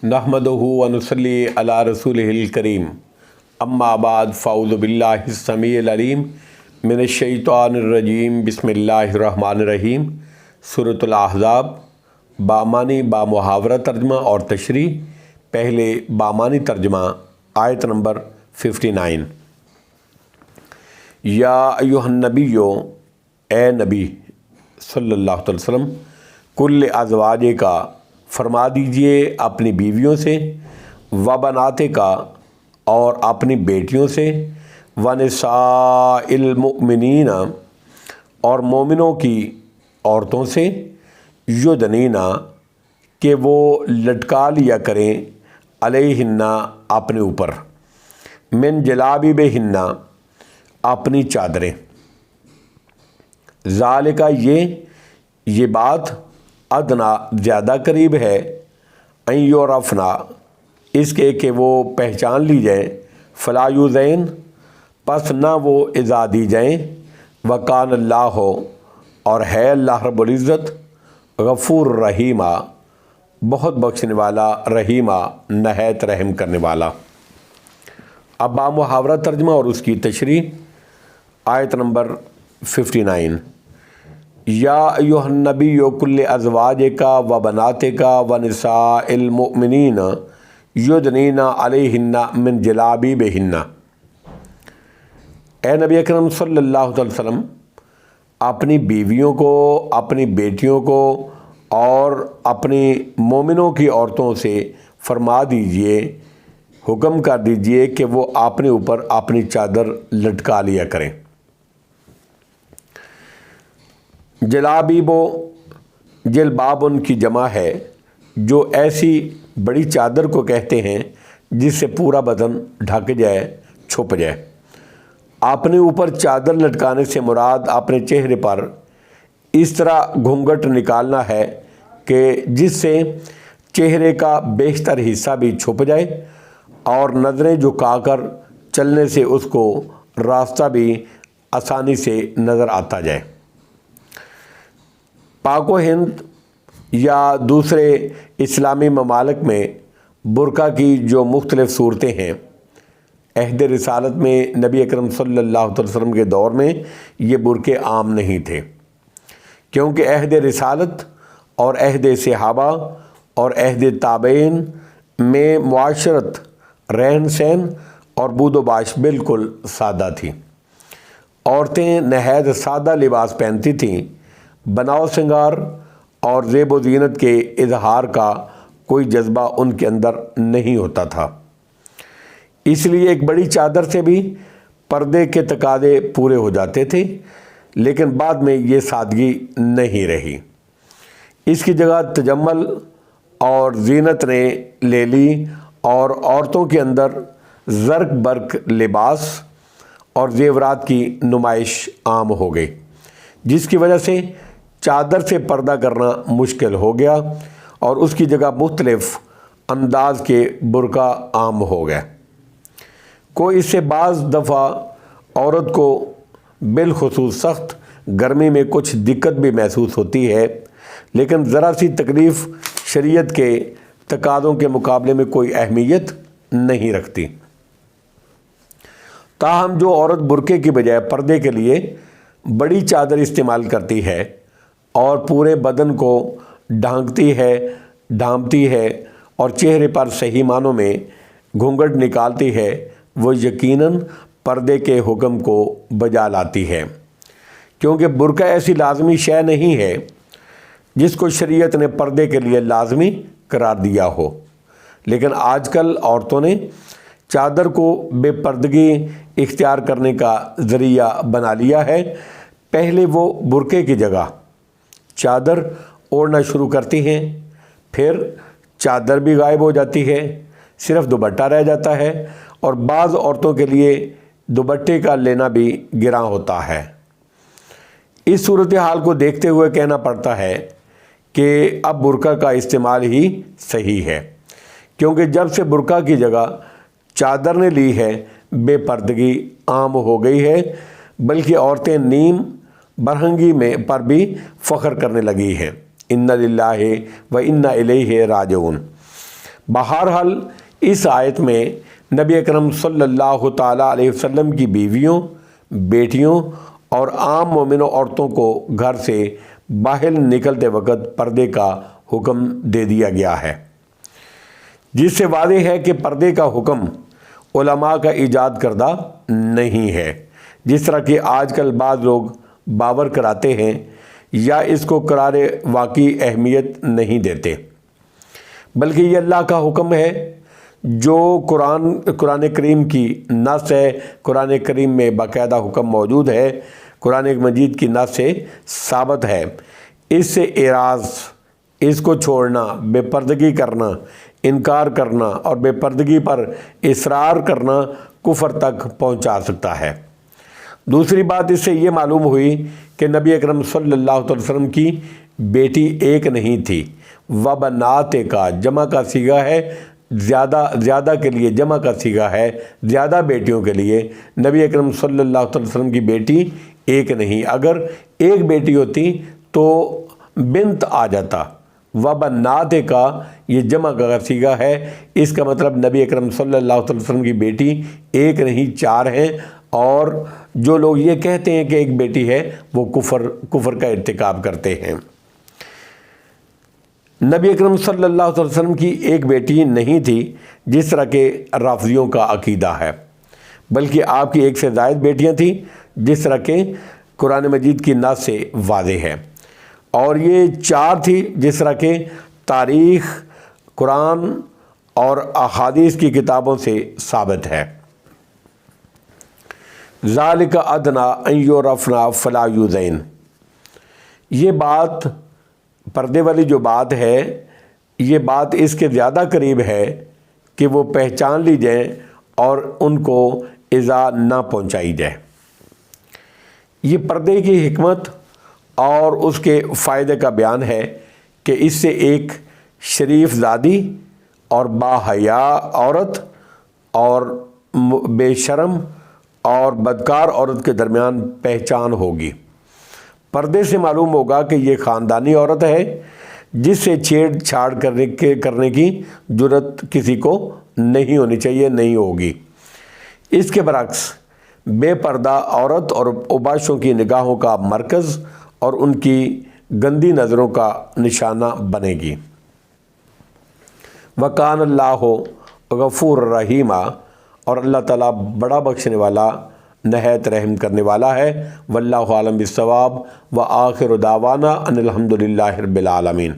नहमदुहु व नुसल्ली अला रसूलिहिल करीम अम्मा बाद फ़अऊज़ु बिल्लाहि अस्समीइल अलीम मिनश्शैतानिर रजीम बिस्मिल्लाहिर्रहमानिर्रहीम। सूरतुल अहज़ाब बामानी बामुहावरा तर्जमा और तशरीह। पहले बामानी तर्जमा आयत नंबर 59। या अय्युहन नबियो, ए नबी सल्लल्लाहु अलैहि वसल्लम, कुल्ल अज़वाजे का फरमा दीजिए अपनी बीवियों से, व बनाते का और अपनी बेटियों से, व निसाइल मुमिनीना और मोमिनों की औरतों से, युदनीना कि वो लटका लिया करें, अलैहिन्ना अपने ऊपर, मिन जलाबिबिहिन्ना अपनी चादरें। ज़ालिका ये बात अदना ज़्यादा करीब है, अन युरफ़ना इसके कि वो पहचान ली जाएँ, फ़ला युज़ैन पस ना वो इज़ा दी जाएँ, वकान अल्लाह और है अल्लाह रब्बुल इज़्ज़त गफ़ूर रहीमा बहुत बख्शने वाला, रहीमा नहायत रहम करने वाला। अब बामुहावरा तर्जमा और उसकी तशरीह आयत नंबर 59। या अय्युहन नबिय्यु कुल्ल अज़वाजिका व बनातिका व निसाइल मुमिनीना युदनीना अलैहिन्ना मिन जलाबिबिहिन्ना। ए नबी अकरम सल्लल्लाहु अलैहि वसल्लम, अपनी बीवियों को, अपनी बेटियों को और अपनी मोमिनों की औरतों से फरमा दीजिए, हुक्म कर दीजिए कि वो अपने ऊपर अपनी चादर लटका लिया करें। जलाबीबो जलबाब उनकी जमा है, जो ऐसी बड़ी चादर को कहते हैं जिससे पूरा बदन ढक जाए, छुप जाए। अपने ऊपर चादर लटकाने से मुराद अपने चेहरे पर इस तरह घूंघट निकालना है कि जिससे चेहरे का बेशतर हिस्सा भी छुप जाए और नज़रें झुकाकर चलने से उसको रास्ता भी आसानी से नज़र आता जाए। पाको हिंद या दूसरे इस्लामी ममालिक में बुरका की जो मुख्तलिफ़ सूरतें हैं, अहद रिसालत में नबी अकरम सल्लल्लाहु अलैहि वसल्लम के दौर में ये बुरके आम नहीं थे, क्योंकि अहद रिसालत और अहद सहाबा और अहद ताबईन में मुआशरत, रहन सहन और बूदोबाश बिल्कुल सादा थी। औरतें नहायत सादा लिबास पहनती थीं। बनाव सिंगार और ज़ेब व ज़ीनत के इजहार का कोई जज्बा उनके अंदर नहीं होता था। इसलिए एक बड़ी चादर से भी पर्दे के तकाज़े पूरे हो जाते थे, लेकिन बाद में ये सादगी नहीं रही। इसकी जगह तजम्मल और ज़ीनत ने ले ली और औरतों के अंदर ज़र्क बर्क लिबास और ज़ेवरात की नुमाइश आम हो गई, जिसकी वजह से चादर से पर्दा करना मुश्किल हो गया और उसकी जगह मुख्तलिफ़ अंदाज के बुरका आम हो गए। कोई इससे बाज़ दफ़ा औरत को बिलखुसूस सख्त गर्मी में कुछ दिक्कत भी महसूस होती है, लेकिन ज़रा सी तकलीफ़ शरीयत के तकाज़ों के मुकाबले में कोई अहमियत नहीं रखती। ताहम जो औरत बुरके की बजाय पर्दे के लिए बड़ी चादर इस्तेमाल करती है और पूरे बदन को ढांपती है और चेहरे पर सही मानों में घूंघट निकालती है, वो यकीनन पर्दे के हुक्म को बजा लाती है, क्योंकि बुरका ऐसी लाजमी शय नहीं है जिसको शरीयत ने पर्दे के लिए लाजमी करार दिया हो। लेकिन आजकल औरतों ने चादर को बेपर्दगी इख्तियार करने का ज़रिया बना लिया है। पहले वो बुरके की जगह चादर ओढ़ना शुरू करती हैं, फिर चादर भी गायब हो जाती है, सिर्फ दुपट्टा रह जाता है और बाज़ औरतों के लिए दुपट्टे का लेना भी गिरां होता है। इस सूरत हाल को देखते हुए कहना पड़ता है कि अब बुरका का इस्तेमाल ही सही है, क्योंकि जब से बुरका की जगह चादर ने ली है, बेपर्दगी आम हो गई है, बल्कि औरतें नीम बरहंगी में पर भी फ़ख्र करने लगी हैं। इन्ना लिल्लाहि व इन्ना इलैहि राजिऊन। بہرحال اس آیت میں نبی اکرم صلی اللہ تعالیٰ علیہ وسلم کی بیویوں، بیٹیوں اور عام مومنوں عورتوں کو گھر سے باہر نکلتے وقت پردے کا حکم دے دیا گیا ہے، جس سے واضح ہے کہ پردے کا حکم علماء کا ایجاد کردہ نہیں ہے، جس طرح کہ آج کل بعض لوگ باور کراتے ہیں یا اس کو قرار واقعی اہمیت نہیں دیتے، بلکہ یہ اللہ کا حکم ہے جو قرآن کریم کی نص ہے۔ قرآن کریم میں باقاعدہ حکم موجود ہے، قرآن مجید کی نص سے ثابت ہے۔ اس سے اعراض، اس کو چھوڑنا، بے پردگی کرنا، انکار کرنا اور بے پردگی پر اصرار کرنا کفر تک پہنچا سکتا ہے۔ دوسری بات اس سے یہ معلوم ہوئی کہ نبی اکرم صلی اللہ علیہ وسلم کی بیٹی ایک نہیں تھی۔ وبنات کا جمع کا صیغہ ہے، زیادہ کے لیے جمع کا صیغہ ہے، زیادہ بیٹیوں کے لیے۔ نبی اکرم صلی اللہ علیہ وسلم کی بیٹی ایک نہیں، اگر ایک بیٹی ہوتی تو بنت آ جاتا۔ وبنات کا یہ جمع کا صیغہ ہے، اس کا مطلب نبی اکرم صلی اللہ علیہ وسلم کی بیٹی ایک نہیں 4 ہیں، اور جو لوگ یہ کہتے ہیں کہ ایک بیٹی ہے وہ کفر کا ارتکاب کرتے ہیں۔ نبی اکرم صلی اللہ علیہ وسلم کی ایک بیٹی نہیں تھی جس طرح کے رافضیوں کا عقیدہ ہے، بلکہ آپ کی ایک سے زائد بیٹیاں تھیں جس طرح کے قرآن مجید کی نص سے واضح ہے، اور یہ 4 تھی جس طرح کے تاریخ، قرآن اور احادیث کی کتابوں سے ثابت ہے۔ ذالک ادنیٰ ان یعرفن فلا یؤذین، یہ بات پردے والی جو بات ہے، یہ بات اس کے زیادہ قریب ہے کہ وہ پہچان لی جائیں اور ان کو ایذا نہ پہنچائی جائے۔ یہ پردے کی حکمت اور اس کے فائدے کا بیان ہے کہ اس سے ایک شریف زادی اور باحیا عورت اور بے شرم اور بدکار عورت کے درمیان پہچان ہوگی۔ پردے سے معلوم ہوگا کہ یہ خاندانی عورت ہے جس سے چھیڑ چھاڑ کرنے کی جرت کسی کو نہیں ہونی چاہیے، نہیں ہوگی۔ اس کے برعکس بے پردہ عورت اور اوباشوں کی نگاہوں کا مرکز اور ان کی گندی نظروں کا نشانہ بنے گی۔ وَكَانَ اللَّهُ غَفُورًا رَحِيمًا، اور اللہ تعالیٰ بڑا بخشنے والا، نہایت رحم کرنے والا ہے۔ واللہ عالم بالصواب، وآخر دعوانا ان الحمد للہ رب العالمین۔